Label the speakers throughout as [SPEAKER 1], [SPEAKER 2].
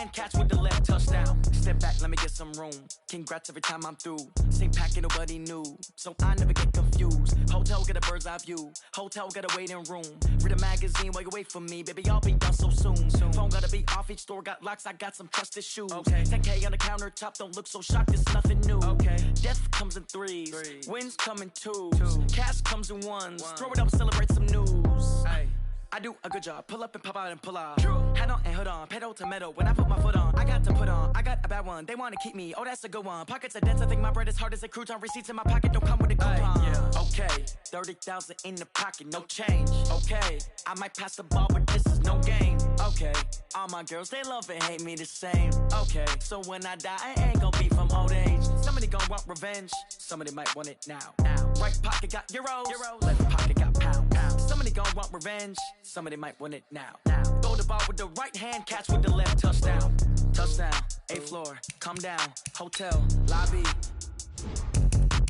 [SPEAKER 1] And catch with the left touchdown. Step back, let me get some room. Congrats every time I'm through. Same packet, nobody knew, so I never get confused. Hotel get a bird's eye view. Hotel get a waiting room. Read a magazine while you wait for me, baby. I'll be done so soon. Phone gotta be off. Each store got locks. I got some trusted shoes. Okay. 10K on the countertop. Don't look so shocked. It's nothing new. Okay. Death comes in threes. Wins come in twos. Cash comes in ones. Throw it up, celebrate some news. Hey. I do a good job, pull up and pop out and pull off. Head on and hood on, pedal to metal. When I put my foot on, I got to put on. I got a bad one, they wanna keep me. Oh, that's a good one. Pockets are dense, I think my bread is hard as a crouton. Receipts in my pocket don't come with a coupon. Yeah. Okay, 30,000 in the pocket, no change. Okay, I might pass the ball, but this is no game. Okay, all my girls, they love and hate me the same. Okay, so when I die, I ain't gon' be from old age. Somebody gon' want revenge, somebody might want it now. Right pocket got euros, left pocket got pounds. Somebody gon' want revenge, somebody might want it now. Throw the ball with the right hand, catch with the left touchdown. Touchdown, 8th floor, come down, hotel, lobby.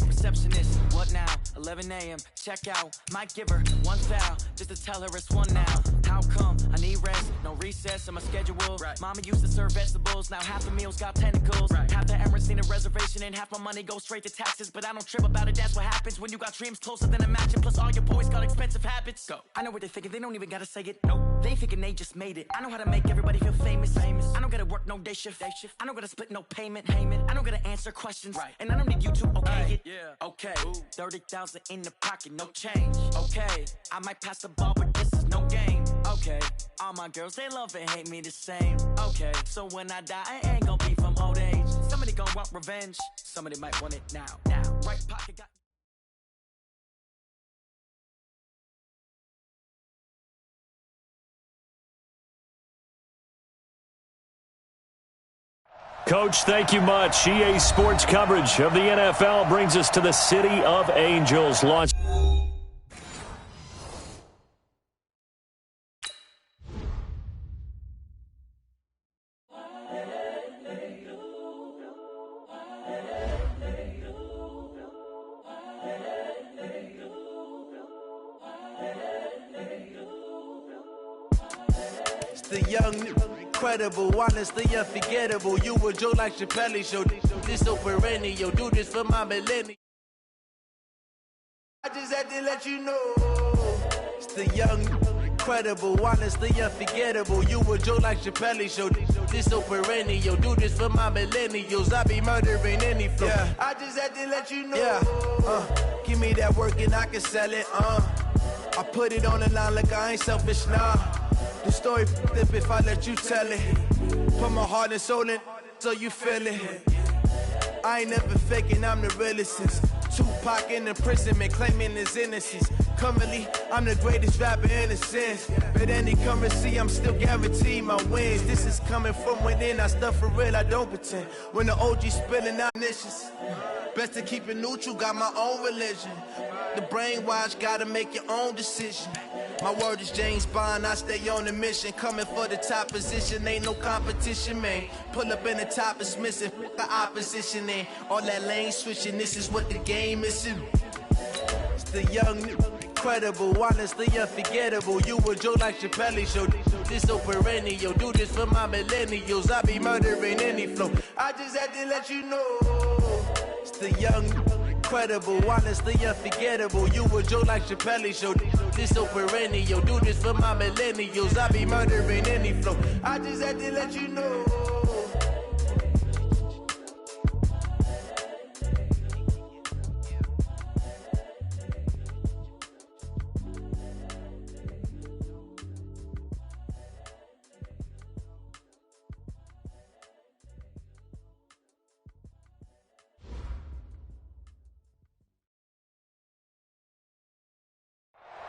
[SPEAKER 1] Receptionist, what now? 11 a.m., check out. Might give her one foul, just to tell her it's one now. How come? I need rest, no recess in my schedule. Right. Mama used to serve vegetables, now half the meals got tentacles. Right. Half the Emirates need a reservation and half my money goes straight to taxes. But I don't trip about it, that's what happens when you got dreams closer than a matching. Plus all your boys got expensive habits. Go. I know what they're thinking, they don't even gotta say it. Nope. They thinking they just made it. I know how to make everybody feel famous. I don't gotta work no day shift. I don't gotta split no payment. I don't gotta answer questions. Right. And I don't need you to okay it. Yeah. Okay. 30,000 in the pocket, no change. Okay. I might pass the ball, but this is no game. Okay. All my girls, they love and hate me the same. Okay. So when I die, I ain't gon' be from old age. Somebody gon' want revenge. Somebody might want it now. Right pocket got...
[SPEAKER 2] Coach, thank you much. EA Sports coverage of the NFL brings us to the City of Angels. Launch.
[SPEAKER 3] It's the young, incredible, honestly unforgettable. You were Joe like Chappelle show. This so perennial, do this for my millennial. I just had to let you know. It's the young, incredible, honestly unforgettable. You were Joe like Chappelle show. This so perennial, do this for my millennials. I be murdering any flow. Yeah. I just had to let you know. Yeah. Give me that work and I can sell it. I put it on the line like I ain't selfish, nah. The story flip if I let you tell it. Put my heart and soul in so you feel it. I ain't never faking, I'm the realest since Tupac in imprisonment, claiming his innocence. Currently, I'm the greatest rapper in a sense. But any currency, I'm still guaranteed my wins. This is coming from within, I stuff for real, I don't pretend. When the OG spilling out niches, best to keep it neutral, got my own religion. The brainwash, gotta make your own decision. My word is James Bond, I stay on the mission. Coming for the top position, ain't no competition, man. Pull up in the top, it's missing, the opposition, and all that lane switching, this is what the game is. It's the young, incredible, honestly unforgettable. You were Joe like Chappelle show. This so perennial, do this for my millennials. I be murdering any flow. I just had to let you know. It's the young, incredible, honestly unforgettable. You were Joe like Chappelle show. This so perennial, do this for my millennials. I be murdering any flow. I just had to let you know.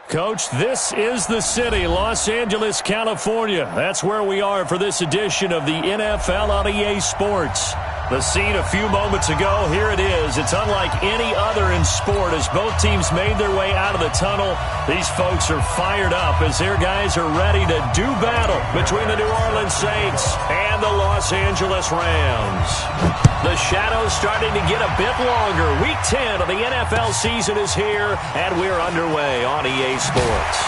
[SPEAKER 2] Coach, this is the city, Los Angeles, California. That's where we are for this edition of the NFL on EA Sports. The scene a few moments ago, here it is. It's unlike any other in sport as both teams made their way out of the tunnel. These folks are fired up as their guys are ready to do battle between the New Orleans Saints and the Los Angeles Rams. The shadow's starting to get a bit longer. Week 10 of the NFL season is here, and we're underway on EA Sports.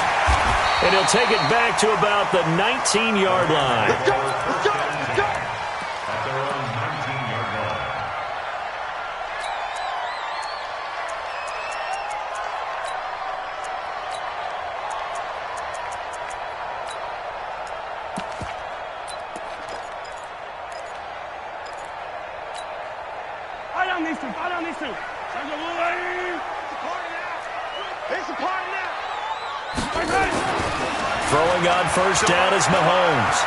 [SPEAKER 2] And he'll take it back to about the 19-yard line.
[SPEAKER 4] Let's go! down these two. Fall down these two. There's a blue lane. It's a party now.
[SPEAKER 2] Throwing on first down is Mahomes.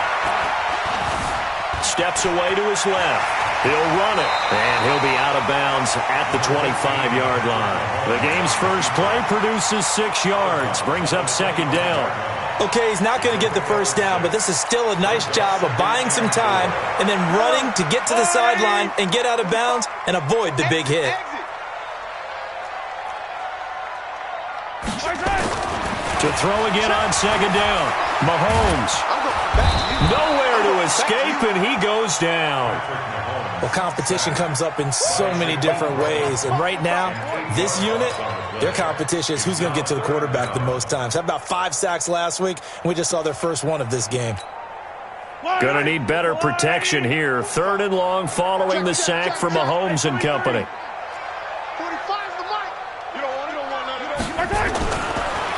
[SPEAKER 2] Steps away to his left. He'll run it, and he'll be out of bounds at the 25-yard line. The game's first play produces 6 yards, brings up second down.
[SPEAKER 5] Okay, he's not going to get the first down, but this is still a nice job of buying some time and then running to get to the sideline and get out of bounds and avoid the big hit.
[SPEAKER 2] To throw again on second down. Mahomes. Nowhere to escape, and he goes down.
[SPEAKER 5] Well, competition comes up in so many different ways, and right now, this unit, their competition is who's going to get to the quarterback the most times. Had about 5 sacks last week, and we just saw their first one of this game.
[SPEAKER 2] Going to need better protection here. 3rd and long following the sack for Mahomes and company.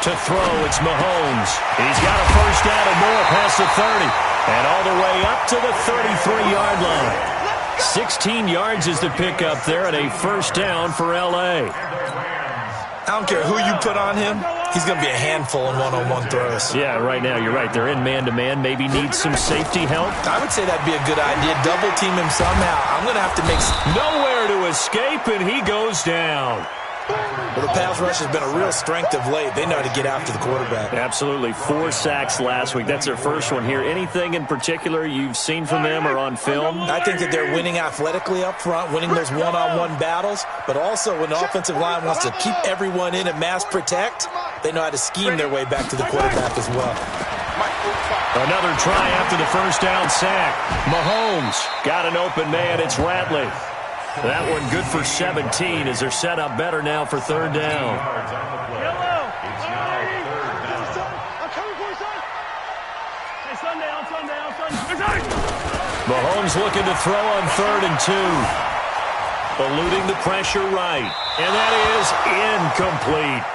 [SPEAKER 2] To throw, it's Mahomes. He's got a first down and more past the 30. And all the way up to the 33-yard line. 16 yards is the pickup there and a first down for L.A.
[SPEAKER 5] I don't care who you put on him. He's going to be a handful in one-on-one throws.
[SPEAKER 2] Yeah, right now, you're right. They're in man-to-man. Maybe need some safety help.
[SPEAKER 5] I would say that'd be a good idea. Double team him somehow. I'm going to have to make...
[SPEAKER 2] Nowhere to escape, and he goes down.
[SPEAKER 5] Well, the pass rush has been a real strength of late. They know how to get after the quarterback.
[SPEAKER 2] Absolutely. 4 sacks last week. That's their first one here. Anything in particular you've seen from them or on film?
[SPEAKER 5] I think that they're winning athletically up front, winning those one-on-one battles, but also when the offensive line wants to keep everyone in and mass protect, they know how to scheme their way back to the quarterback as well.
[SPEAKER 2] Another try after the first down sack. Mahomes got an open man. It's Ratley. That one good for 17 as they're set up better now for 3rd down. Mahomes looking to throw on 3rd and 2. Eluding the pressure right. And that is incomplete.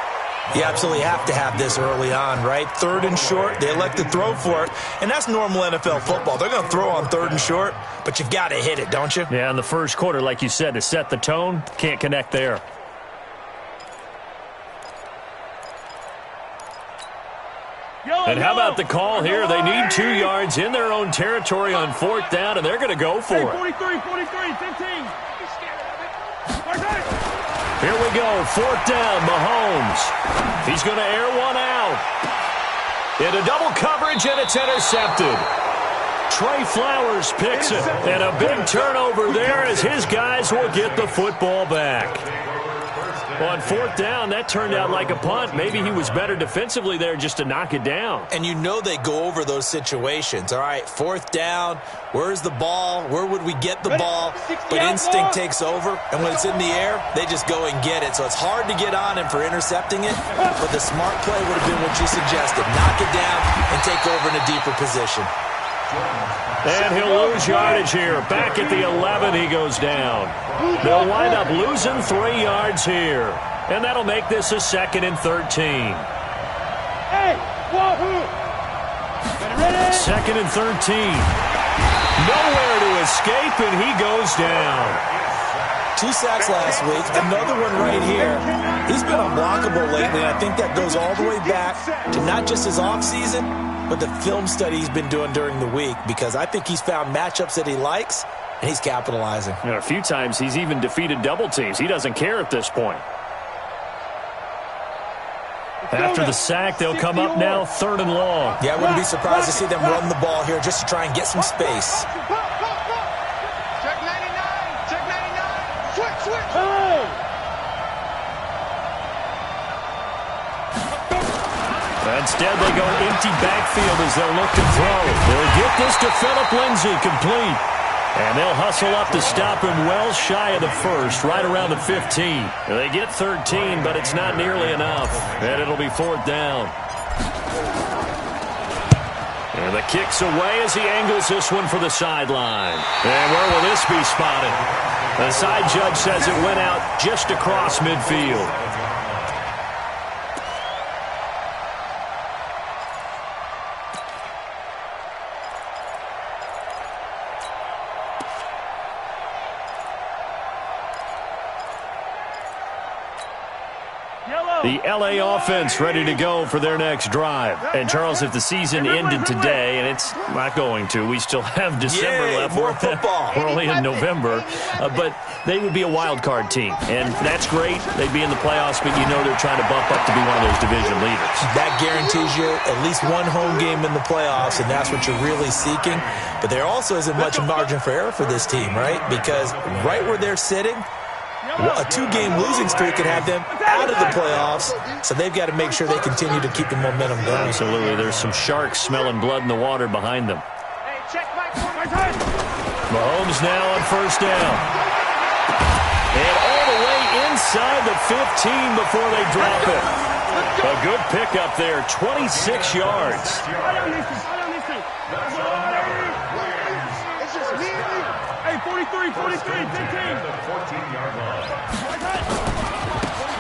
[SPEAKER 5] You absolutely have to have this early on, right? 3rd and short, they elect to throw for it, and that's normal NFL football. They're going to throw on 3rd and short, but you've got to hit it, don't you?
[SPEAKER 2] Yeah, in the first quarter, like you said, to set the tone, can't connect there. And how about the call here? They need 2 yards in their own territory on 4th down, and they're going to go for it.
[SPEAKER 4] 43, 15.
[SPEAKER 2] Here we go, 4th down, Mahomes. He's going to air one out. Into double coverage, and it's intercepted. Trey Flowers picks it, and a big turnover there as his guys will get the football back. On 4th down, that turned out like a punt. Maybe he was better defensively there just to knock it down.
[SPEAKER 5] And you know they go over those situations. All right, 4th down, where's the ball? Where would we get the ball? But instinct takes over, and when it's in the air, they just go and get it. So it's hard to get on him for intercepting it, but the smart play would have been what you suggested. Knock it down and take over in a deeper position.
[SPEAKER 2] And he'll lose yardage here. Back at the 11, he goes down. They'll wind up losing 3 yards here. And that'll make this a 2nd and 13.
[SPEAKER 4] Hey, wahoo!
[SPEAKER 2] 2nd and 13. Nowhere to escape, and he goes down.
[SPEAKER 5] 2 sacks last week, another one right here. He's been unblockable lately, and I think that goes all the way back to not just his offseason, but the film study he's been doing during the week, because I think he's found matchups that he likes, and he's capitalizing.
[SPEAKER 2] You know, a few times he's even defeated double teams. He doesn't care at this point. After the sack, they'll come up now 3rd and long.
[SPEAKER 5] Yeah, I wouldn't be surprised to see them run the ball here just to try and get some space.
[SPEAKER 4] Check 99. Check 99. Switch.
[SPEAKER 2] Instead, they go empty backfield as they'll look to throw. They'll get this to Phillip Lindsay, complete. And they'll hustle up to stop him well shy of the first, right around the 15. They get 13, but it's not nearly enough. And it'll be 4th down. And the kick's away as he angles this one for the sideline. And where will this be spotted? The side judge says it went out just across midfield. The L.A. offense ready to go for their next drive. And, Charles, if the season ended today, and it's not going to, we still have December left.
[SPEAKER 5] More football.
[SPEAKER 2] We're only in November. But they would be a wild card team. And that's great. They'd be in the playoffs, but you know they're trying to bump up to be one of those division leaders. That
[SPEAKER 5] guarantees you at least one home game in the playoffs, and that's what you're really seeking. But there also isn't much margin for error for this team, right? Because right where they're sitting, a 2-game losing streak could have them out of the playoffs, so they've got to make sure they continue to keep the momentum going.
[SPEAKER 2] Absolutely. There's some sharks smelling blood in the water behind them. Mahomes now on first down. And all the way inside the 15 before they drop it. A good pickup there, 26 yards.
[SPEAKER 4] Hey, 43, 15.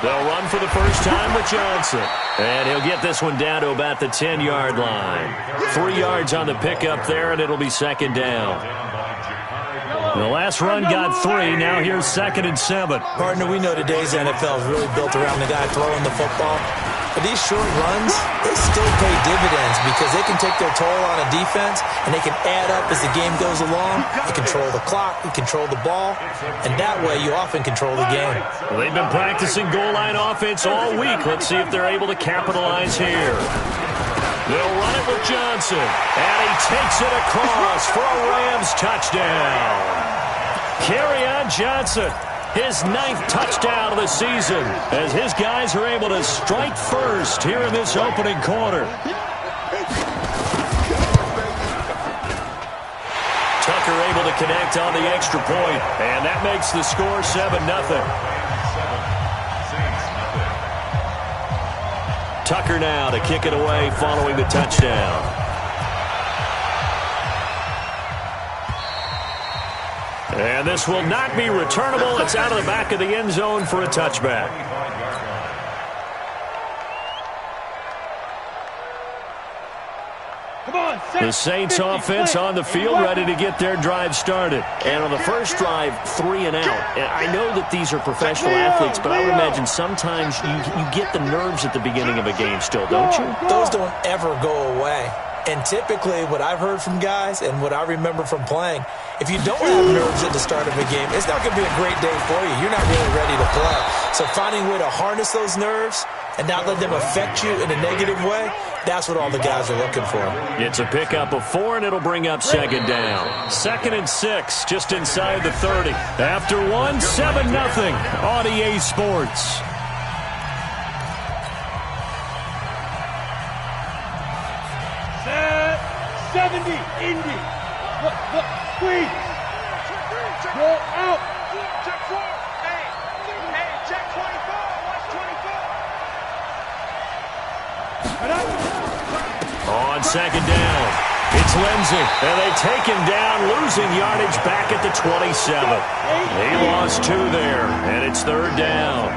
[SPEAKER 2] They'll run for the first time with Johnson. And he'll get this one down to about the 10-yard line. 3 yards on the pickup there, and it'll be second down. The last run got 3. Now here's 2nd and 7.
[SPEAKER 5] Partner, we know today's NFL is really built around the guy throwing the football. But these short runs, they still pay dividends because they can take their toll on a defense, and they can add up as the game goes along. You control the clock, you control the ball, and that way you often control the game.
[SPEAKER 2] Well, they've been practicing goal line offense all week. Let's see if they're able to capitalize here. They'll run it with Johnson, and he takes it across for a Rams touchdown. Kerryon Johnson, his 9th touchdown of the season, as his guys are able to strike first here in this opening quarter. Tucker able to connect on the extra point, and that makes the score 7-0. Tucker now to kick it away following the touchdown. And this will not be returnable. It's out of the back of the end zone for a touchback. The Saints offense on the field ready to get their drive started. And on the first drive, 3 and out. I know that these are professional athletes, but I would imagine sometimes you get the nerves at the beginning of a game still, don't you?
[SPEAKER 5] Those don't ever go away. And typically what I've heard from guys and what I remember from playing, if you don't have nerves at the start of a game, it's not going to be a great day for you. You're not really ready to play. So finding a way to harness those nerves and not let them affect you in a negative way, that's what all the guys are looking for.
[SPEAKER 2] It's a pickup of 4, and it'll bring up second down. 2nd and 6, just inside the 30. After 1, 7-0 on EA Sports.
[SPEAKER 4] Set 70, Indy. Look, squeeze. Go out. Check 4. Hey, check 24. Watch 24.
[SPEAKER 2] On second down, it's Lindsey, and they take him down, losing yardage back at the 27. He lost 2 there, and it's 3rd down.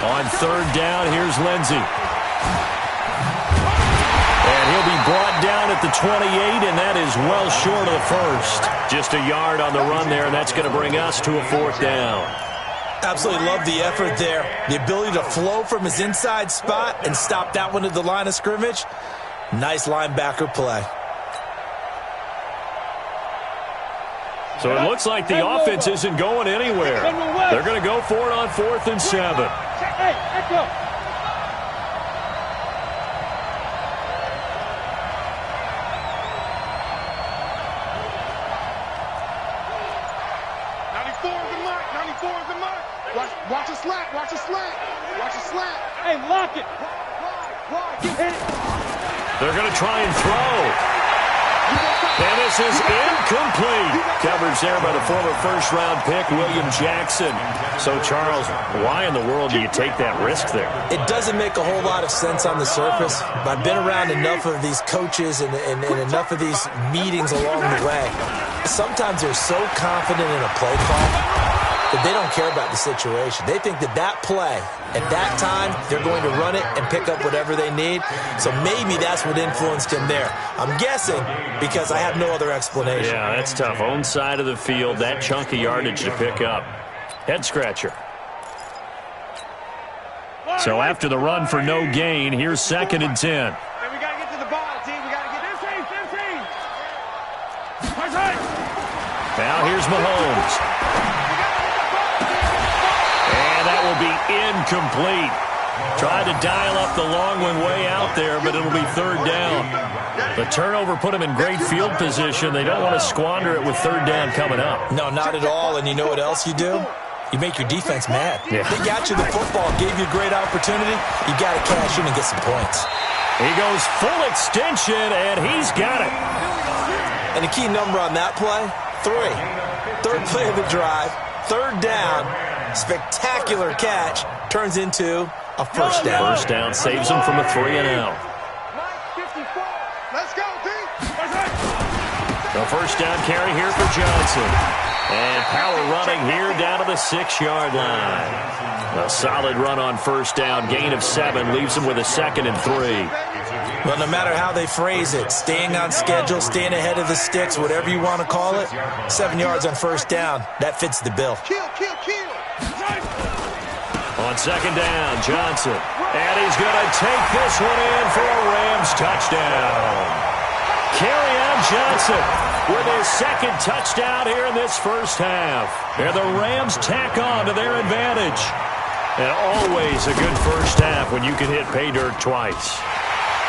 [SPEAKER 2] On 3rd down, here's Lindsey. And he'll be brought down at the 28, and that is well short of the first. Just a yard on the run there, and that's going to bring us to a 4th down.
[SPEAKER 5] Absolutely love the effort there. The ability to flow from his inside spot and stop that one at the line of scrimmage. Nice linebacker play.
[SPEAKER 2] So it looks like the offense isn't going anywhere. They're going to go for it on 4th and 7.
[SPEAKER 4] Hey, echo.
[SPEAKER 6] Watch a slant. Watch a slant.
[SPEAKER 4] Hey, lock it.
[SPEAKER 2] They're going to try and throw. And this is incomplete. Coverage there by the former first-round pick, William Jackson. So, Charles, why in the world do you take that risk there?
[SPEAKER 5] It doesn't make a whole lot of sense on the surface, but I've been around enough of these coaches and enough of these meetings along the way. Sometimes they're so confident in a play call that they don't care about the situation. They think that that play, at that time, they're going to run it and pick up whatever they need. So maybe that's what influenced him there. I'm guessing because I have no other explanation.
[SPEAKER 2] Yeah, that's tough. Own side of the field, that chunk of yardage to pick up. Head scratcher. So after the run for no gain, here's 2nd and 10.
[SPEAKER 4] And we got to get to the ball, team. We got to get 15.
[SPEAKER 2] Now here's Mahomes. And that will be incomplete. Tried to dial up the long one way out there, but it'll be 3rd down. The turnover put them in great field position. They don't want to squander it with 3rd down coming up.
[SPEAKER 5] No, not at all. And you know what else you do? You make your defense mad.
[SPEAKER 2] Yeah.
[SPEAKER 5] They got you the football, gave you a great opportunity. You got to cash in and get some points.
[SPEAKER 2] He goes full extension, and he's got it.
[SPEAKER 5] And the key number on that play, 3. 3rd play of the drive, 3rd down, spectacular catch, turns into a 1st down.
[SPEAKER 2] 1st down saves him from a 3-and-out.
[SPEAKER 6] Let's go, D.
[SPEAKER 2] The 1st down carry here for Johnson. And power running here down to the 6-yard line. A solid run on 1st down, gain of 7, leaves him with a 2nd and 3.
[SPEAKER 5] Well, no matter how they phrase it, staying on schedule, staying ahead of the sticks, whatever you want to call it, 7 yards on 1st down, that fits the bill.
[SPEAKER 6] Kill.
[SPEAKER 2] On 2nd down, Johnson. And he's going to take this one in for a Rams touchdown. Kerryon Johnson with his 2nd touchdown here in this 1st half. And the Rams tack on to their advantage. And always a good 1st half when you can hit pay dirt twice.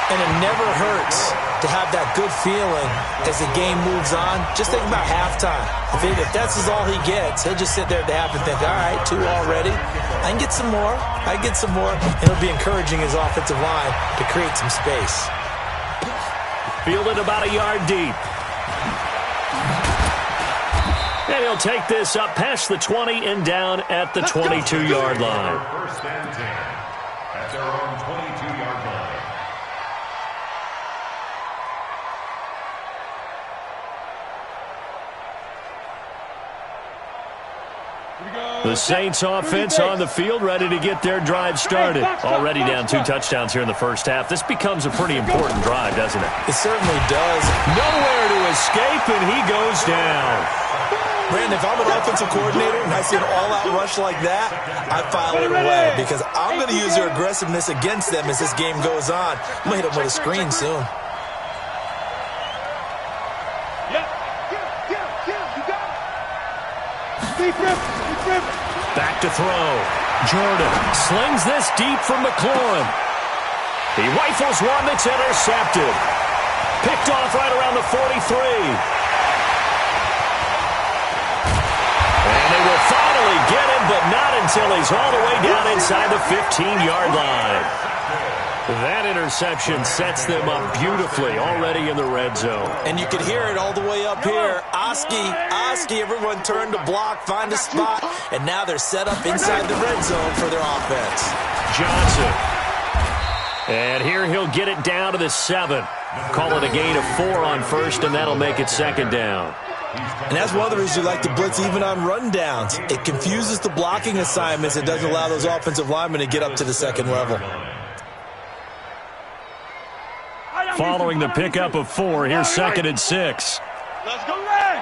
[SPEAKER 5] And it never hurts to have that good feeling as the game moves on. Just think about halftime. If that's all he gets, he'll just sit there at the half and think, all right, 2 already. I can get some more. And it'll be encouraging his offensive line to create some space.
[SPEAKER 2] Fielded about a yard deep. And he'll take this up past the 20 and down at the 22-yard line.
[SPEAKER 7] 1st and 10 at their own 22-yard line.
[SPEAKER 2] The Saints offense on the field, ready to get their drive started. Already down 2 touchdowns here in the 1st half. This becomes a pretty important drive, doesn't it?
[SPEAKER 5] It certainly does.
[SPEAKER 2] Nowhere to escape, and he goes down.
[SPEAKER 5] Brandon, if I'm an offensive coordinator and I see an all-out rush like that, I file it away because I'm going to use their aggressiveness against them as this game goes on. I'm going to hit them with a screen soon.
[SPEAKER 2] Back to throw. Jordan slings this deep from McLaurin. He rifles one that's intercepted. Picked off right around the 43. And they will finally get him, but not until he's all the way down inside the 15-yard line. That interception sets them up beautifully already in the red zone.
[SPEAKER 5] And you can hear it all the way up here. Oski, everyone turned to block, find a spot, and now they're set up inside the red zone for their offense.
[SPEAKER 2] Johnson. And here he'll get it down to the 7. Call it a gain of 4 on 1st, and that'll make it 2nd down.
[SPEAKER 5] And that's one of the reasons you like to blitz even on rundowns. It confuses the blocking assignments. It doesn't allow those offensive linemen to get up to the 2nd level.
[SPEAKER 2] Following the pickup of 4, here's 2nd and 6.
[SPEAKER 4] Let's go, Ray!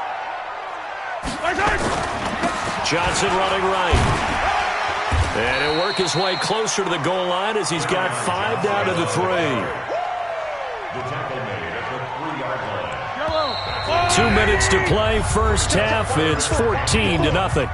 [SPEAKER 2] Johnson running right. And he'll work his way closer to the goal line as he's got 5 down to the 3.
[SPEAKER 7] The tackle made at the 3-yard line.
[SPEAKER 2] 2 minutes to play, 1st half. It's 14-0.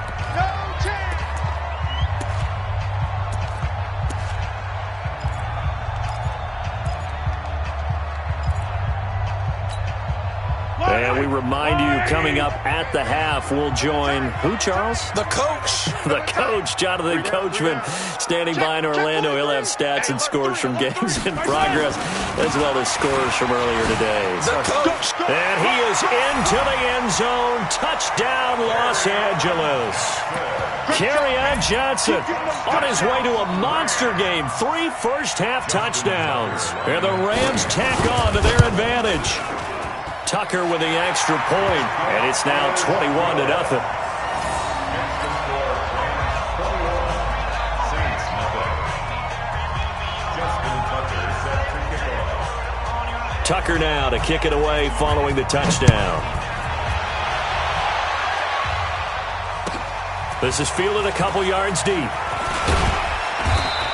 [SPEAKER 2] And we remind you, coming up at the half, we'll join who, Charles?
[SPEAKER 5] The coach.
[SPEAKER 2] The coach, Jonathan Coachman, standing by in Orlando. He'll have stats and scores from games in progress, as well as scores from earlier today.
[SPEAKER 5] The coach.
[SPEAKER 2] And he is into the end zone. Touchdown, Los Angeles. Kerryon Johnson on his way to a monster game. 3 first-half touchdowns. And the Rams tack on to their advantage. Tucker with the extra point, and it's now 21-0. Tucker now to kick it away following the touchdown. This is fielded a couple yards deep.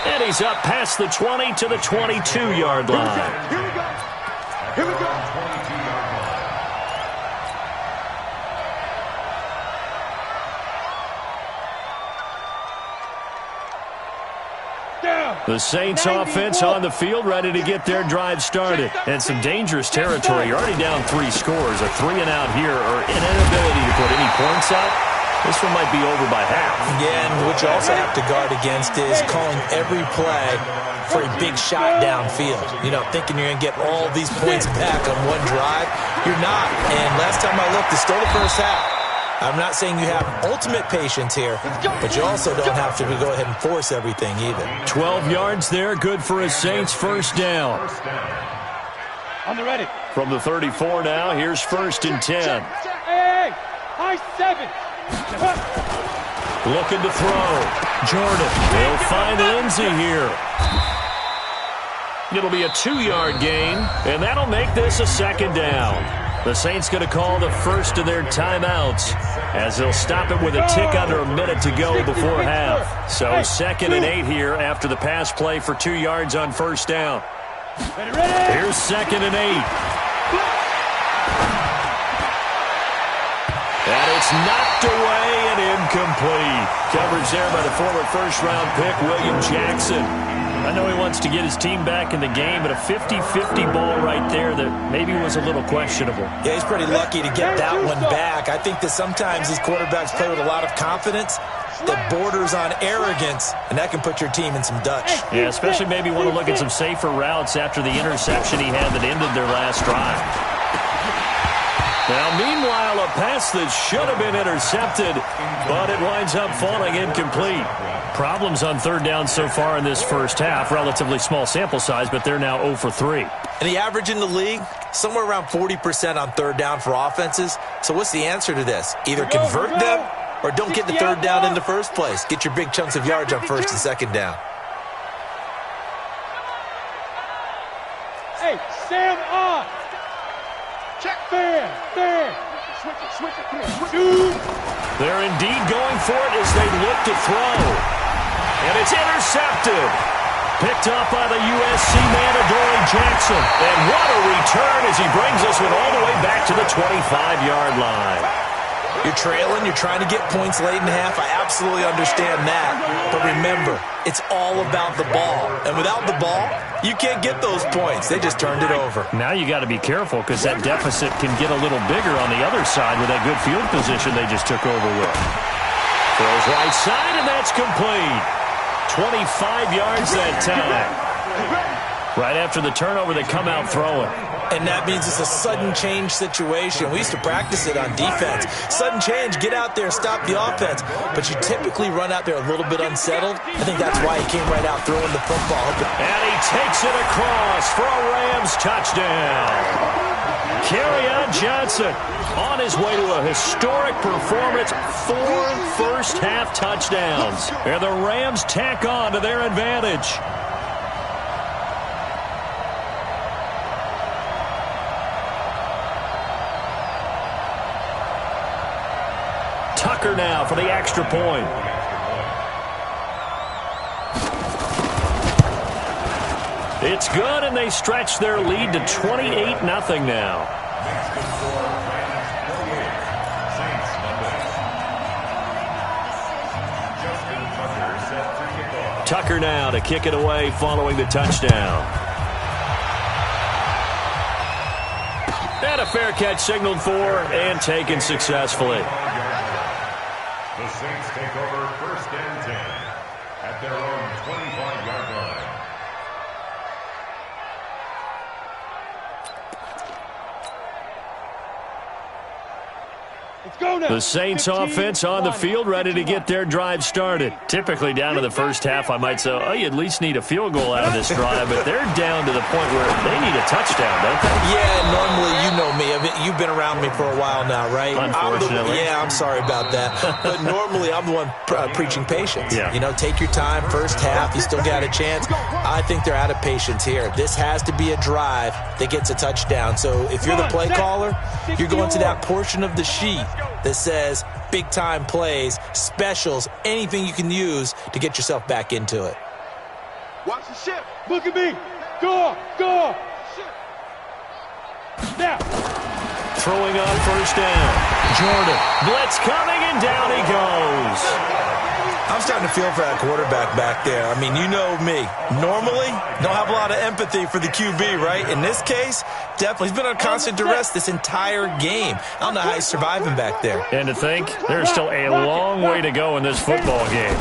[SPEAKER 2] And he's up past the 20 to the 22-yard line.
[SPEAKER 4] Here we go. Here we go.
[SPEAKER 2] The Saints offense on the field, ready to get their drive started. And some dangerous territory. You're already down 3 scores. A 3-and-out here, or an inability to put any points out. This one might be over by half.
[SPEAKER 5] Yeah, and what you also have to guard against is calling every play for a big shot downfield. You know, thinking you're going to get all these points back on one drive. You're not. And last time I looked, it's still the first half. I'm not saying you have ultimate patience here, but you also don't have to go ahead and force everything either.
[SPEAKER 2] 12 yards there, good for a Saints first down.
[SPEAKER 4] On the ready.
[SPEAKER 2] From the 34 now, here's 1st and 10.
[SPEAKER 4] Hey, high 7.
[SPEAKER 2] Looking to throw. Jordan. They'll find Lindsey here. It'll be a 2-yard gain, and that'll make this a 2nd down. The Saints going to call the first of their timeouts as they'll stop it with a tick under a minute to go before half. So 2nd and 8 here after the pass play for 2 yards on 1st down. Here's 2nd and 8. And it's knocked away and incomplete. Coverage there by the former first-round pick, William Jackson. I know he wants to get his team back in the game, but a 50-50 ball right there that maybe was a little questionable.
[SPEAKER 5] Yeah, he's pretty lucky to get that one back. I think that sometimes these quarterbacks play with a lot of confidence that borders on arrogance, and that can put your team in some Dutch.
[SPEAKER 2] Yeah, especially maybe want to look at some safer routes after the interception he had that ended their last drive. Now, meanwhile, a pass that should have been intercepted, but it winds up falling incomplete. Problems on 3rd down so far in this first half. Relatively small sample size, but they're now 0 for 3.
[SPEAKER 5] And the average in the league, somewhere around 40% on 3rd down for offenses. So what's the answer to this? Either convert them or don't get the 3rd down in the first place. Get your big chunks of yards on 1st and 2nd down.
[SPEAKER 4] Hey, Sam on. Check there. Switch it. Come on. Dude.
[SPEAKER 2] They're indeed going for it as they look to throw. And it's intercepted. Picked up by the USC man, Adoree Jackson. And what a return as he brings us all the way back to the 25-yard line.
[SPEAKER 5] You're trailing, you're trying to get points late in half. I absolutely understand that. But remember, it's all about the ball. And without the ball, you can't get those points. They just turned it over.
[SPEAKER 2] Now you got to be careful because that deficit can get a little bigger on the other side with that good field position they just took over with. Throws right side, and that's complete. 25 yards that time. Right after the turnover, they come out throwing.
[SPEAKER 5] And that means it's a sudden change situation. We used to practice it on defense. Sudden change, get out there, stop the offense. But you typically run out there a little bit unsettled. I think that's why he came right out throwing the football.
[SPEAKER 2] And he takes it across for a Rams touchdown. Kerryon Johnson on his way to a historic performance. 4 first-half touchdowns. And the Rams tack on to their advantage. Tucker now for the extra point. It's good, and they stretch their lead to 28-0 now. Tucker now to kick it away following the touchdown. And a fair catch signaled for and taken successfully.
[SPEAKER 7] The Saints take over 1st and 10 at their own 25-yard line.
[SPEAKER 2] The Saints offense on the field, ready to get their drive started. Typically down to the first half, I might say, oh, you at least need a field goal out of this drive, but they're down to the point where they need a touchdown, don't they?
[SPEAKER 5] Yeah, normally, you know me. I mean, you've been around me for a while now, right?
[SPEAKER 2] Unfortunately.
[SPEAKER 5] I'm sorry about that. But normally, I'm the one preaching patience.
[SPEAKER 2] Yeah.
[SPEAKER 5] You know, take your time, first half, you still got a chance. I think they're out of patience here. This has to be a drive that gets a touchdown. So if you're the play caller, you're going to that portion of the sheet that says big-time plays, specials, anything you can use to get yourself back into it.
[SPEAKER 4] Watch the ship. Look at me. Go. Now.
[SPEAKER 2] Throwing on first down. Jordan. Blitz coming, and down he goes.
[SPEAKER 5] I'm starting to feel for that quarterback back there. I mean, you know me. Normally, don't have a lot of empathy for the QB, right? In this case, definitely. He's been on constant duress this entire game. I don't know how he's surviving back there.
[SPEAKER 2] And to think, there's still a long way to go in this football game.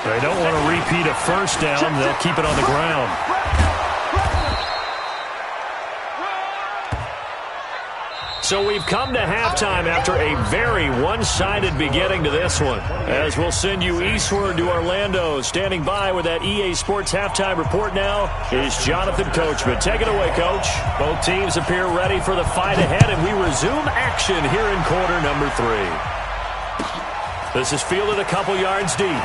[SPEAKER 2] They don't want to repeat a first down. They'll keep it on the ground. So we've come to halftime after a very one-sided beginning to this one. As we'll send you eastward to Orlando. Standing by with that EA Sports halftime report now is Jonathan Coachman. Take it away, Coach. Both teams appear ready for the fight ahead, and we resume action here in quarter number 3. This is fielded a couple yards deep.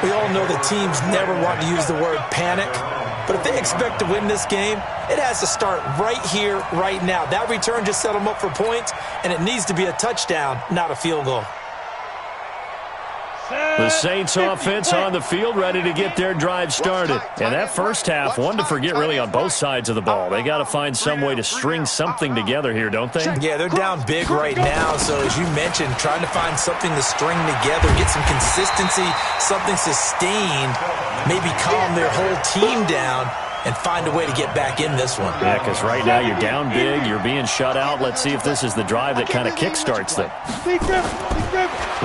[SPEAKER 5] We all know that teams never want to use the word panic, but if they expect to win this game, it has to start right here, right now. That return just set them up for points, and it needs to be a touchdown, not a field goal.
[SPEAKER 2] The Saints offense on the field, ready to get their drive started. And that first half, one to forget really on both sides of the ball. They got to find some way to string something together here, don't they?
[SPEAKER 5] Yeah, they're down big right now. So as you mentioned, trying to find something to string together, get some consistency, something sustained, maybe calm their whole team down and find a way to get back in this one.
[SPEAKER 2] Yeah, because right now you're down big, you're being shut out. Let's see if this is the drive that kind of kickstarts them.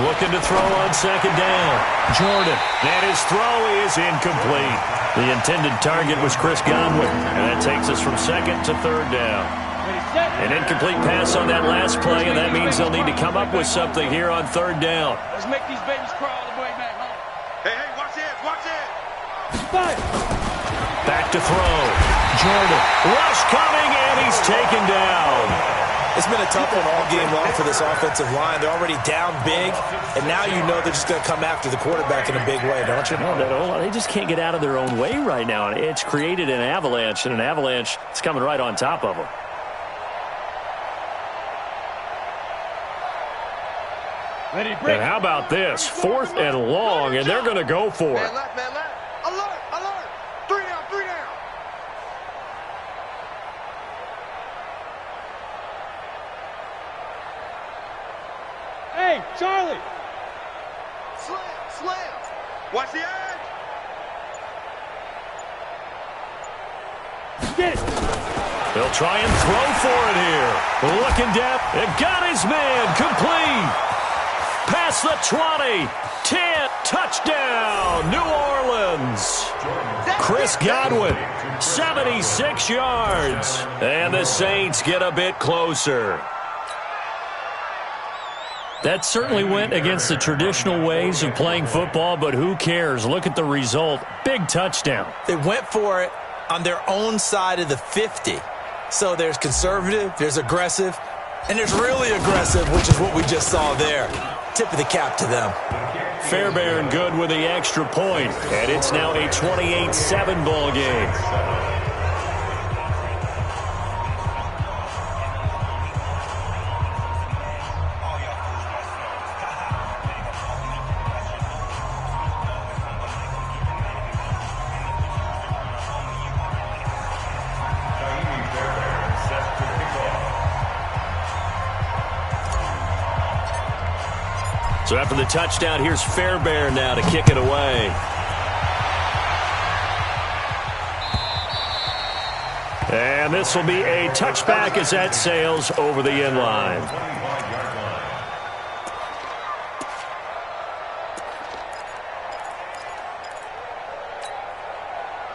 [SPEAKER 2] Looking to throw on second down. Jordan. And his throw is incomplete. The intended target was Chris Godwin. And that takes us from second to third down. An incomplete pass on that last play, and that means they'll need to come up with something here on third down.
[SPEAKER 4] Let's make these babies crawl all the way back home. Hey, watch it. Five.
[SPEAKER 2] Back to throw. Jordan. Rush coming, and he's taken down.
[SPEAKER 5] It's been a tough one all game long for this offensive line. They're already down big, and now you know they're just going to come after the quarterback in a big way, don't you?
[SPEAKER 2] No, they just can't get out of their own way right now. And it's created an avalanche, and an avalanche is coming right on top of them. And how about this? 4th and long, and they're going to go for it.
[SPEAKER 6] Man left. Alert. 3 down.
[SPEAKER 4] Hey, Charlie.
[SPEAKER 6] Slam.
[SPEAKER 4] Watch the edge. Get it.
[SPEAKER 2] They'll try and throw for it here. Looking down. And got his man. Complete. Past the 20. 10. Touchdown. New Orleans. Chris Godwin. 76 yards. And the Saints get a bit closer. That certainly went against the traditional ways of playing football, but who cares? Look at the result. Big touchdown.
[SPEAKER 5] They went for it on their own side of the 50. So there's conservative, there's aggressive, and there's really aggressive, which is what we just saw there. Tip of the cap to them.
[SPEAKER 2] Fairbairn good with the extra point, and it's now a 28-7 ball game. So after the touchdown, here's Fairbairn now to kick it away. And this will be a touchback as that sails over the end line.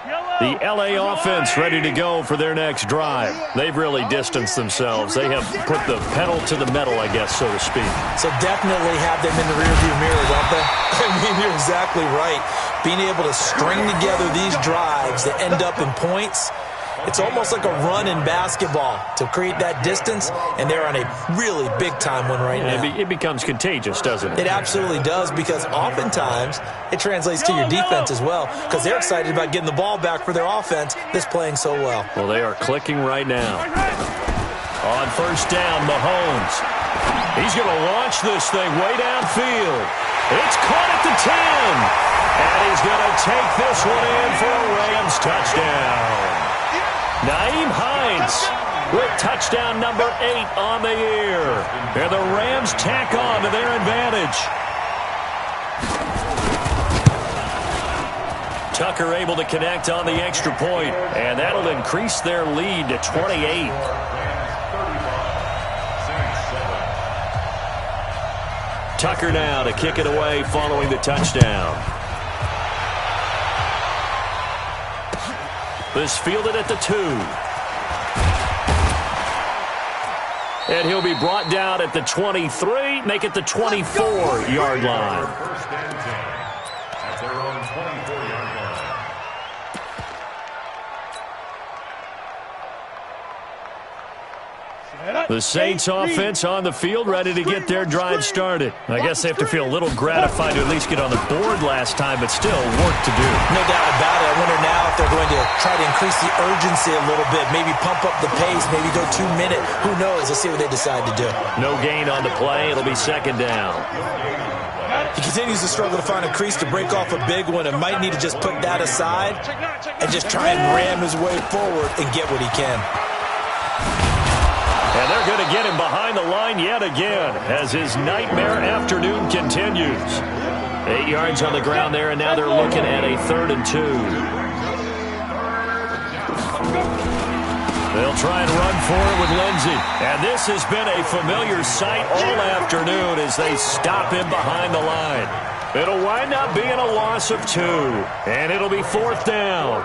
[SPEAKER 4] Yellow.
[SPEAKER 2] The LA offense ready to go for their next drive. They've really distanced themselves. They have put the pedal to the metal, I guess, so to speak.
[SPEAKER 5] So definitely have them in the rearview mirror, don't they? I mean, you're exactly right. Being able to string together these drives that end up in points, it's almost like a run in basketball to create that distance, and they're on a really big-time one right now.
[SPEAKER 2] It becomes contagious, doesn't it?
[SPEAKER 5] It absolutely does, because oftentimes it translates to your defense as well, because they're excited about getting the ball back for their offense that's playing so well.
[SPEAKER 2] Well, they are clicking right now. On first down, Mahomes. He's going to launch this thing way downfield. It's caught at the 10. And he's going to take this one in for a Rams touchdown. Nyheim Hines with touchdown number 8 on the year. And the Rams tack on to their advantage. Tucker able to connect on the extra point, and that'll increase their lead to 28. Tucker now to kick it away following the touchdown. This fielded at the 2. And he'll be brought down at the 23, make it the 24-yard line.
[SPEAKER 7] First and 10 at their own 24-yard line.
[SPEAKER 2] The Saints offense on the field, ready to get their drive started. I guess they have to feel a little gratified to at least get on the board last time, but still work to do.
[SPEAKER 5] No doubt about it. I wonder now if they're going to try to increase the urgency a little bit, maybe pump up the pace, maybe go 2 minute. Who knows? Let's see what they decide to do.
[SPEAKER 2] No gain on the play. It'll be second down.
[SPEAKER 5] He continues to struggle to find a crease to break off a big one, and might need to just put that aside and just try and ram his way forward and get what he can.
[SPEAKER 2] And they're going to get him behind the line yet again as his nightmare afternoon continues. 8 yards on the ground there, and now they're looking at a 3rd and 2. They'll try and run for it with Lindsey. And this has been a familiar sight all afternoon as they stop him behind the line. It'll wind up being a loss of 2, and it'll be 4th down.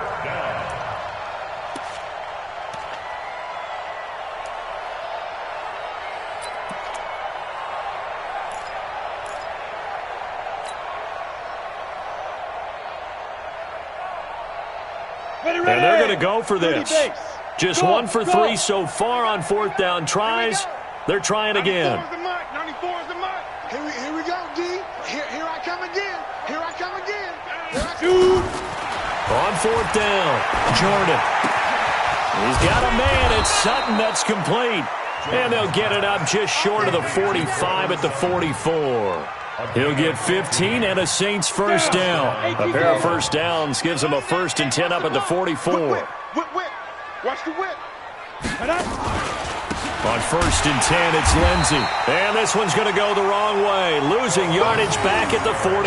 [SPEAKER 2] And they're going to go for this. Just 1 for 3 so far on 4th down tries. They're trying again.
[SPEAKER 6] 94 is the mark. Here we go, D. Here I come again. Here I come again.
[SPEAKER 2] On 4th down, Jordan. He's got a man. It's Sutton that's complete. And they'll get it up just short of the 45 at the 44. He'll get 15 and a Saints first down. A pair of first downs gives him a 1st and 10 up at the 44.
[SPEAKER 6] Whip. Watch the whip.
[SPEAKER 2] On 1st and 10, it's Lindsey. And this one's going to go the wrong way. Losing yardage back at the 42.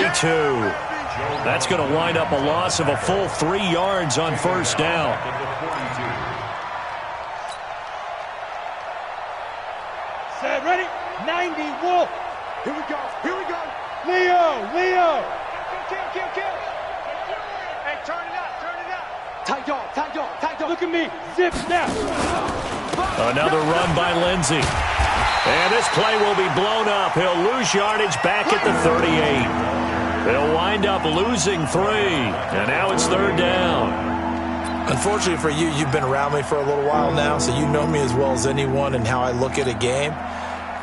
[SPEAKER 2] That's going to wind up a loss of a full 3 yards on 1st down.
[SPEAKER 4] Set, ready? 90, Wolf.
[SPEAKER 6] Here we go.
[SPEAKER 4] Leo.
[SPEAKER 6] Kill. Hey, turn it up. Tight dog.
[SPEAKER 4] Look at me. Zip, snap.
[SPEAKER 2] Another run by Lindsey. And this play will be blown up. He'll lose yardage back at the 38. They'll wind up losing 3. And now it's 3rd down.
[SPEAKER 5] Unfortunately for you, you've been around me for a little while now, so you know me as well as anyone and how I look at a game.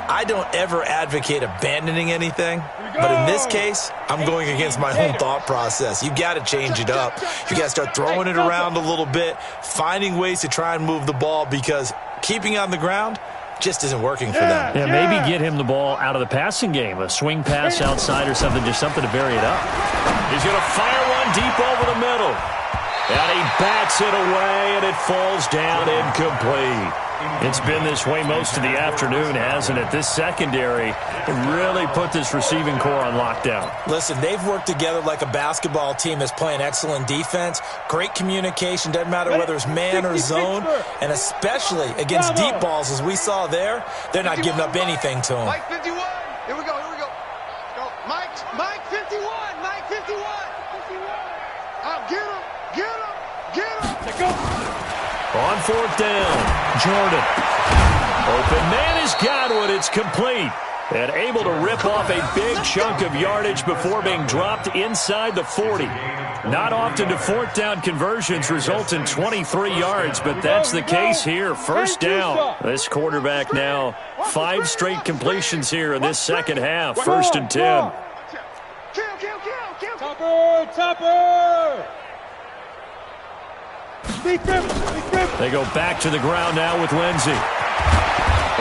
[SPEAKER 5] I don't ever advocate abandoning anything, but in this case, I'm going against my own thought process. You've got to change it up. You got to start throwing it around a little bit, finding ways to try and move the ball, because keeping on the ground just isn't working for them.
[SPEAKER 2] Yeah, maybe get him the ball out of the passing game, a swing pass outside or something, just something to vary it up. He's going to fire one deep over the middle. And he bats it away, and it falls down incomplete. It's been this way most of the afternoon, hasn't it? This secondary really put this receiving core on lockdown.
[SPEAKER 5] Listen, they've worked together like a basketball team that's playing excellent defense. Great communication, doesn't matter whether it's man or zone. And especially against deep balls, as we saw there, they're not giving up anything to them.
[SPEAKER 6] Mike 51. Here we go. Go. Mike 51. Oh, get him.
[SPEAKER 2] On fourth down, Jordan. Open man has got one. It's complete. And able to rip off a big chunk of yardage before being dropped inside the 40. Not often do fourth down conversions result in 23 yards, but that's the case here. First down. This quarterback now 5 straight completions here in this second half. First and 10.
[SPEAKER 4] Topper!
[SPEAKER 2] They go back to the ground now with Lindsey.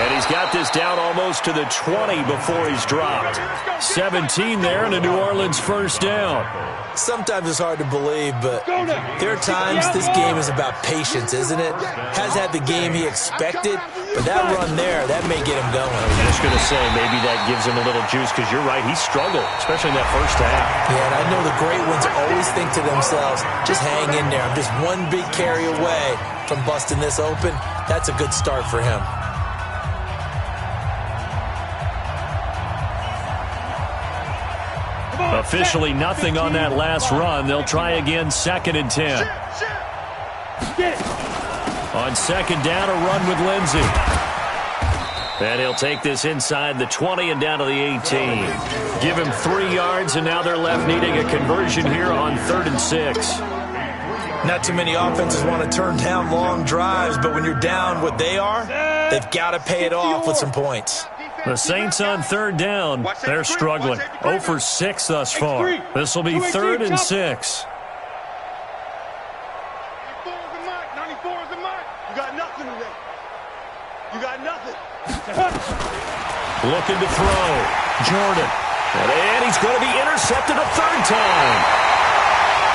[SPEAKER 2] And he's got this down almost to the 20 before he's dropped. 17 there and a New Orleans first down.
[SPEAKER 5] Sometimes it's hard to believe, but there are times this game is about patience, isn't it? Has had the game he expected, but that run there, that may get him going.
[SPEAKER 2] I was just going to say, maybe that gives him a little juice, because you're right, he struggled, especially in that first half.
[SPEAKER 5] Yeah, and I know the great ones always think to themselves, just hang in there. I'm just one big carry away from busting this open. That's a good start for him.
[SPEAKER 2] Officially nothing on that last run. They'll try again, second and 10. On second down, a run with Lindsey. And he'll take this inside the 20 and down to the 18. Give him 3 yards, and now they're left needing a conversion here on 3rd and 6.
[SPEAKER 5] Not too many offenses want to turn down long drives, but when you're down what they are, they've got to pay it off with some points.
[SPEAKER 2] The Saints on 3rd down. They're struggling. 0 for 6 thus far. This will be 3rd and 6.
[SPEAKER 6] 94 is the mark. You got nothing today. You got nothing.
[SPEAKER 2] Looking to throw. Jordan. And he's going to be intercepted a 3rd time.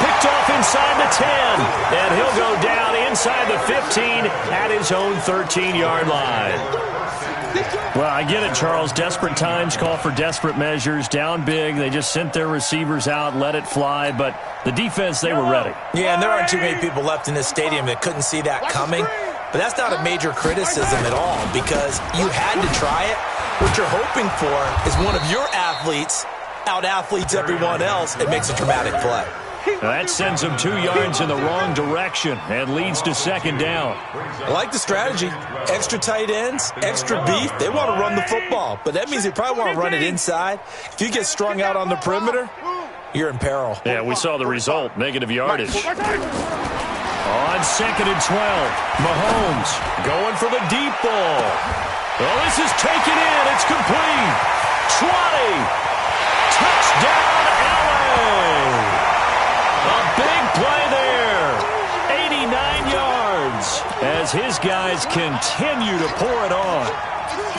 [SPEAKER 2] Picked off inside the 10. And he'll go down inside the 15 at his own 13-yard line. Well, I get it, Charles. Desperate times call for desperate measures. Down big. They just sent their receivers out, let it fly. But the defense, they were ready.
[SPEAKER 5] Yeah, and there aren't too many people left in this stadium that couldn't see that coming. But that's not a major criticism at all, because you had to try it. What you're hoping for is one of your athletes out-athletes everyone else and makes a dramatic play.
[SPEAKER 2] That sends him 2 yards in the wrong direction and leads to second down.
[SPEAKER 5] I like the strategy. Extra tight ends, extra beef. They want to run the football, but that means they probably want to run it inside. If you get strung out on the perimeter, you're in peril.
[SPEAKER 2] Yeah, we saw the result, negative yardage. On 2nd and 12, Mahomes going for the deep ball. Oh, this is taken in. It's complete. 20. Touchdown, LA. A big play there. 89 yards as his guys continue to pour it on.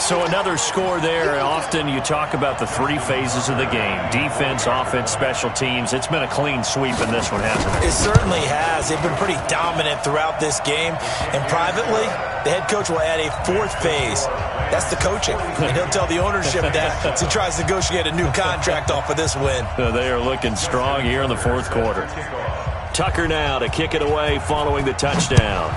[SPEAKER 2] So another score there. Often you talk about the 3 phases of the game. Defense, offense, special teams. It's been a clean sweep in this one, hasn't it?
[SPEAKER 5] It certainly has. They've been pretty dominant throughout this game. And privately, the head coach will add a 4th phase. That's the coaching. And he'll tell the ownership that as he tries to negotiate a new contract off of this win.
[SPEAKER 2] They are looking strong here in the 4th quarter. Tucker now to kick it away following the touchdown.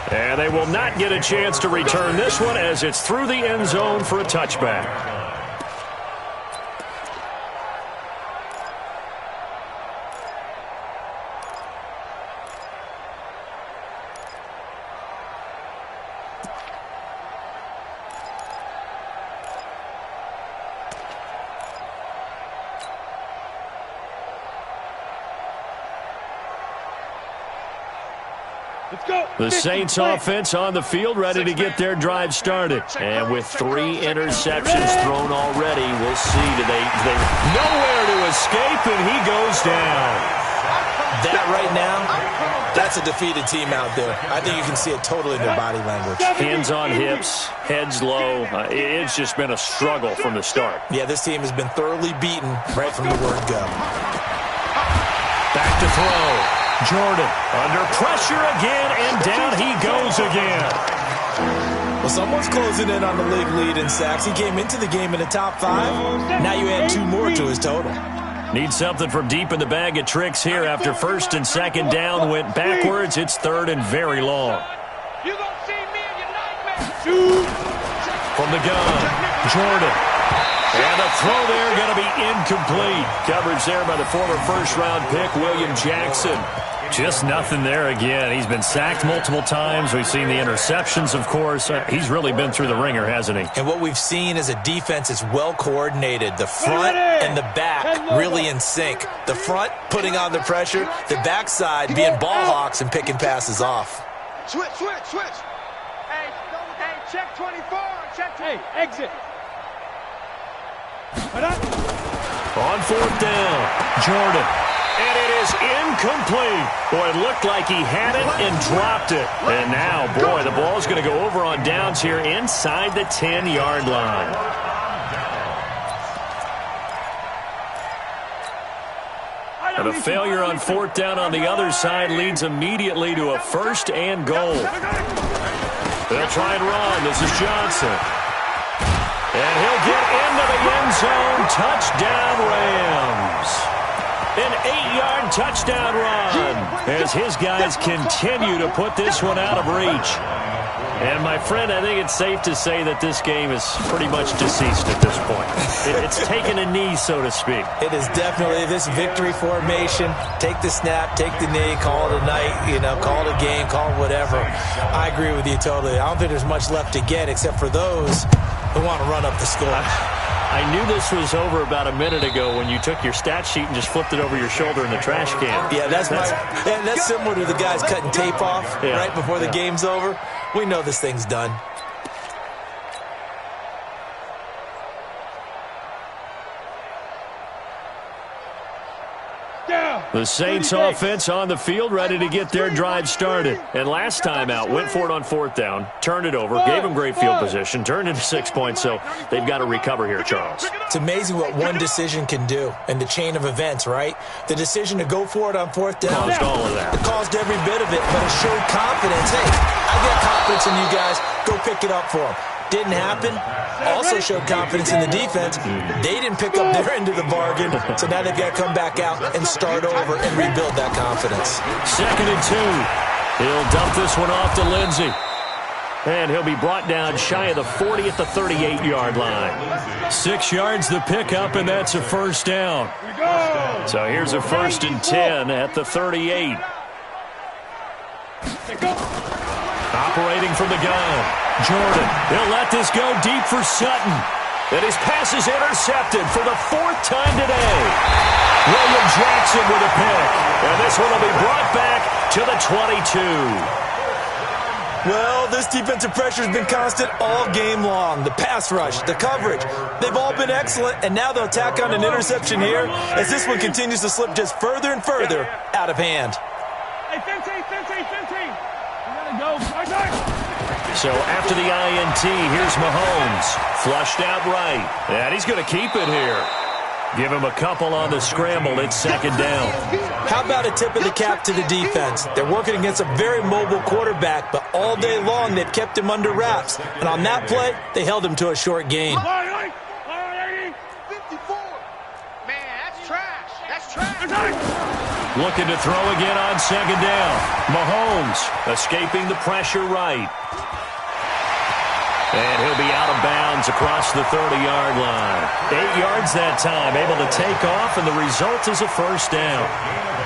[SPEAKER 2] And they will not get a chance to return this one as it's through the end zone for a touchback. The Saints offense on the field ready to get their drive started. And with 3 interceptions thrown already, we'll see. Do they nowhere to escape, and he goes down.
[SPEAKER 5] That right now, that's a defeated team out there. I think you can see it totally in their body language.
[SPEAKER 2] Hands on hips, heads low. It's just been a struggle from the start.
[SPEAKER 5] Yeah, this team has been thoroughly beaten right from the word go.
[SPEAKER 2] Back to throw. Jordan under pressure again, and down he goes again.
[SPEAKER 5] Well, someone's closing in on the league lead in sacks. He came into the game in the top 5. Now you add 2 more to his total.
[SPEAKER 2] Need something from deep in the bag of tricks here after 1st and 2nd down went backwards. It's 3rd and very long. From the gun, Jordan. And the throw there going to be incomplete. Coverage there by the former first-round pick, William Jackson. Just nothing there again. He's been sacked multiple times. We've seen the interceptions, of course. He's really been through the ringer, hasn't he?
[SPEAKER 5] And what we've seen is a defense is well coordinated. The front and the back really in sync. The front putting on the pressure, the backside being ball hawks and picking passes off.
[SPEAKER 6] Switch. Hey, check 24. Check. Hey, exit.
[SPEAKER 2] On fourth down, Jordan. And it is incomplete. Boy, it looked like he had it and dropped it. And now, boy, the ball's going to go over on downs here inside the 10-yard line. And a failure on fourth down on the other side leads immediately to a first and goal. They'll try and run. This is Johnson. And he'll get into the end zone. Touchdown, Rams. An 8-yard touchdown run as his guys continue to put this one out of reach. And, my friend, I think it's safe to say that this game is pretty much deceased at this point. It's taken a knee, so to speak.
[SPEAKER 5] It is definitely this victory formation. Take the snap, take the knee, call it a night, call it a game, call it whatever. I agree with you totally. I don't think there's much left to get except for those who want to run up the score.
[SPEAKER 2] I knew this was over about a minute ago when you took your stat sheet and just flipped it over your shoulder in the trash can.
[SPEAKER 5] Yeah, that's similar to the guys cutting tape off right before the game's over. We know this thing's done.
[SPEAKER 2] The Saints offense on the field, ready to get their drive started. And last time out, went for it on fourth down, turned it over, gave them great field position, turned into 6 points, so they've got to recover here, Charles.
[SPEAKER 5] It's amazing what one decision can do in the chain of events, right? The decision to go for it on fourth down.
[SPEAKER 2] Caused all of that.
[SPEAKER 5] It caused every bit of it, but it showed confidence. Hey, I got confidence in you guys. Go pick it up for them. Didn't happen. Also showed confidence in the defense. They didn't pick up their end of the bargain, so now they've got to come back out and start over and rebuild that confidence.
[SPEAKER 2] 2nd and 2. He'll dump this one off to Lindsey. And he'll be brought down shy of the 40 at the 38-yard line. 6 yards the pickup, and that's a first down. So here's a 1st and 10 at the 38. Operating from the gun. Jordan, he'll let this go deep for Sutton. And his pass is intercepted for the 4th time today. William Jackson with a pick. And this one will be brought back to the 22.
[SPEAKER 5] Well, this defensive pressure has been constant all game long. The pass rush, the coverage, they've all been excellent, and now they'll tack on an interception here as this one continues to slip just further and further out of hand.
[SPEAKER 6] Hey, 15. We gotta go.
[SPEAKER 2] So after the INT, here's Mahomes. Flushed out right. And he's going to keep it here. Give him a couple on the scramble. It's 2nd down.
[SPEAKER 5] How about a tip of the cap to the defense? They're working against a very mobile quarterback, but all day long they've kept him under wraps. And on that play, they held him to a short gain.
[SPEAKER 6] 54. Man, that's trash.
[SPEAKER 2] Looking to throw again on 2nd down. Mahomes escaping the pressure right. And he'll be out of bounds across the 30-yard line. 8 yards that time, able to take off, and the result is a first down.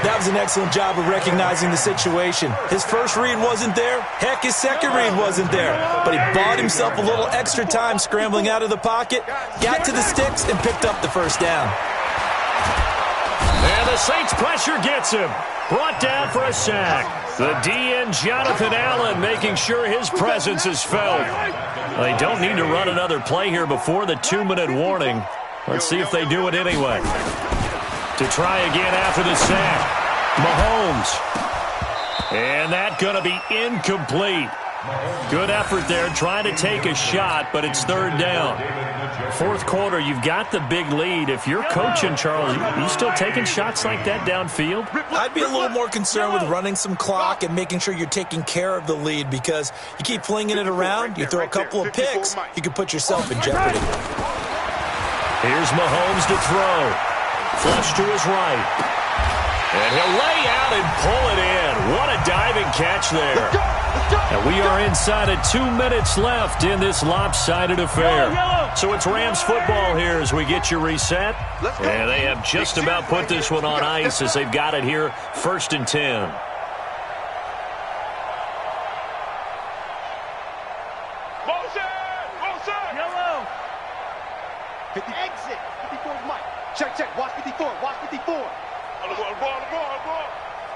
[SPEAKER 5] That was an excellent job of recognizing the situation. His first read wasn't there. Heck, his second read wasn't there. But he bought himself a little extra time scrambling out of the pocket, got to the sticks, and picked up the first down.
[SPEAKER 2] And the Saints pressure gets him. Brought down for a sack. The DN, Jonathan Allen, making sure his presence is felt. They don't need to run another play here before the 2-minute warning. Let's see if they do it anyway. To try again after the sack. Mahomes. And that's going to be incomplete. Good effort there, trying to take a shot, but it's 3rd down. 4th quarter, you've got the big lead. If you're coaching, Charles, you still taking shots like that downfield?
[SPEAKER 5] I'd be a little more concerned with running some clock and making sure you're taking care of the lead, because you keep flinging it around, you throw a couple of picks, you can put yourself in jeopardy.
[SPEAKER 2] Here's Mahomes to throw. Flush to his right. And he'll lay out and pull it in. What a diving catch there. And we are inside of 2 minutes left in this lopsided affair. So it's Rams football here as we get you reset. And they have just about put this one on ice as they've got it here, 1st and 10.
[SPEAKER 6] Hit the exit. 54 is Mike. Check. Watch 54. Watch 54. Ball.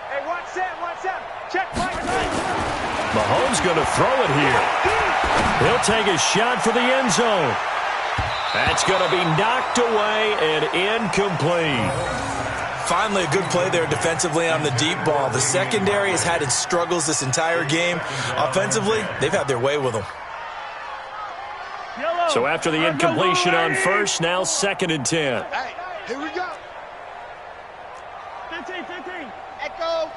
[SPEAKER 6] Hey, watch that. Check, Mike.
[SPEAKER 2] Mahomes going to throw it here. He'll take a shot for the end zone. That's going to be knocked away and incomplete.
[SPEAKER 5] Finally, a good play there defensively on the deep ball. The secondary has had its struggles this entire game. Offensively, they've had their way with them.
[SPEAKER 2] So after the incompletion on first, now 2nd and 10.
[SPEAKER 6] Hey, here we go. 15. Echo.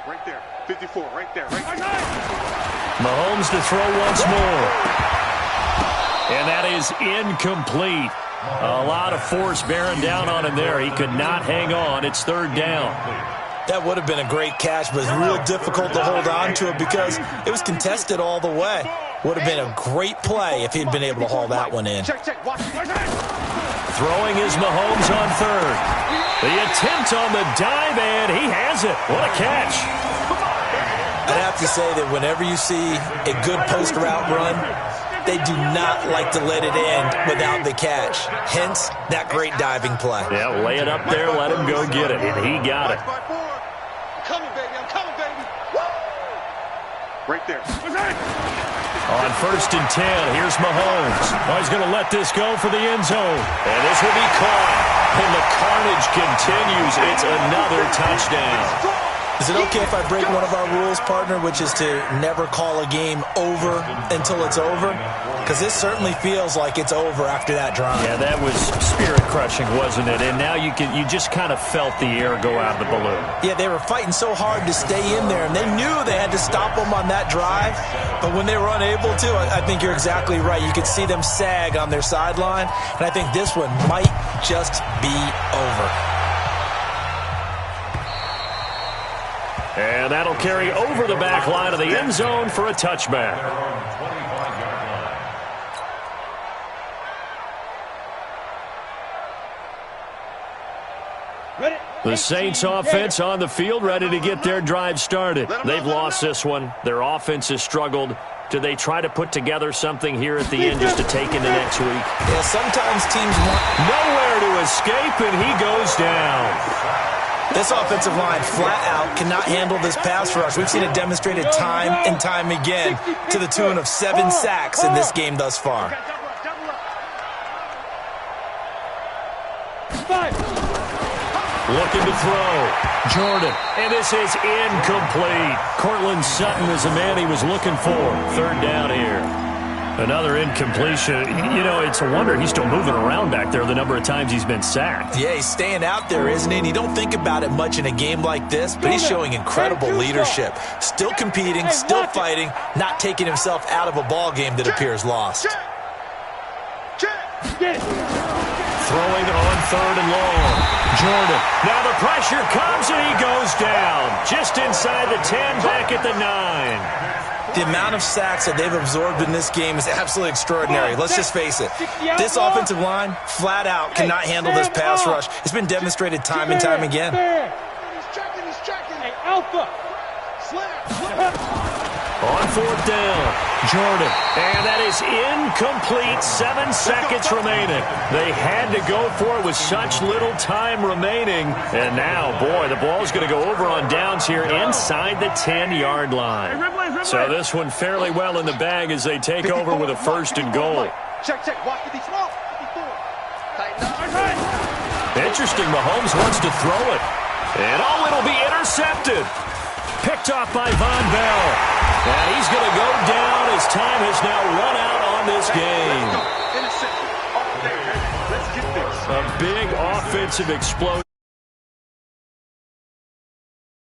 [SPEAKER 6] Right there. 54, right there.
[SPEAKER 2] Mahomes to throw once more. And that is incomplete. A lot of force bearing down on him there. He could not hang on. It's 3rd down.
[SPEAKER 5] That would have been a great catch, but it's real difficult to hold on to it because it was contested all the way. Would have been a great play if he'd been able to haul that one in.
[SPEAKER 2] Throwing is Mahomes on 3rd. The attempt on the dive, and he has it. What a catch.
[SPEAKER 5] I'd have to say that whenever you see a good post route run, they do not like to let it end without the catch. Hence, that great diving play.
[SPEAKER 2] Yeah, lay it up there, let him go get it, and he got it.
[SPEAKER 6] I'm coming, baby. Right there.
[SPEAKER 2] On 1st and 10, here's Mahomes. Oh, he's going to let this go for the end zone. And this will be caught. And the carnage continues. It's another touchdown.
[SPEAKER 5] Is it okay if I break one of our rules, partner, which is to never call a game over until it's over? Because this certainly feels like it's over after that drive.
[SPEAKER 2] Yeah, that was spirit-crushing, wasn't it? And now you just kind of felt the air go out of the balloon.
[SPEAKER 5] Yeah, they were fighting so hard to stay in there, and they knew they had to stop them on that drive. But when they were unable to, I think you're exactly right. You could see them sag on their sideline, and I think this one might just be over.
[SPEAKER 2] And that'll carry over the back line of the end zone for a touchback. The Saints offense on the field, ready to get their drive started. They've lost this one. Their offense has struggled. Do they try to put together something here at the end just to take into next week?
[SPEAKER 5] Yeah, sometimes teams want
[SPEAKER 2] nowhere to escape, and he goes down.
[SPEAKER 5] This offensive line flat out cannot handle this pass rush. We've seen it demonstrated time and time again to the tune of 7 sacks in this game thus far.
[SPEAKER 2] Looking to throw. Jordan. And this is incomplete. Cortland Sutton is the man he was looking for. 3rd down here. Another incompletion. You know, it's a wonder he's still moving around back there the number of times he's been sacked.
[SPEAKER 5] Yeah, he's staying out there, isn't he? And you don't think about it much in a game like this, but he's showing incredible leadership. Still competing, still fighting, not taking himself out of a ball game that appears lost.
[SPEAKER 2] Throwing on 3rd and long. Jordan. Now the pressure comes and he goes down. Just inside the 10, back at the 9.
[SPEAKER 5] The amount of sacks that they've absorbed in this game is absolutely extraordinary. Let's just face it. This offensive line, flat out, cannot handle this pass rush. It's been demonstrated time and time again.
[SPEAKER 6] He's tracking. Hey, Alpha.
[SPEAKER 2] On 4th down, Jordan. And that is incomplete. 7 seconds remaining. They had to go for it with such little time remaining. And now, boy, the ball's going to go over on downs here inside the 10-yard line. So this one fairly well in the bag as they take over with a 1st and goal.
[SPEAKER 6] Check. Watch the small. 54.
[SPEAKER 2] Interesting. Mahomes wants to throw it. And it'll be intercepted. Picked off by Von Bell. And he's going to go down as time has now run out on this game. A big offensive explosion.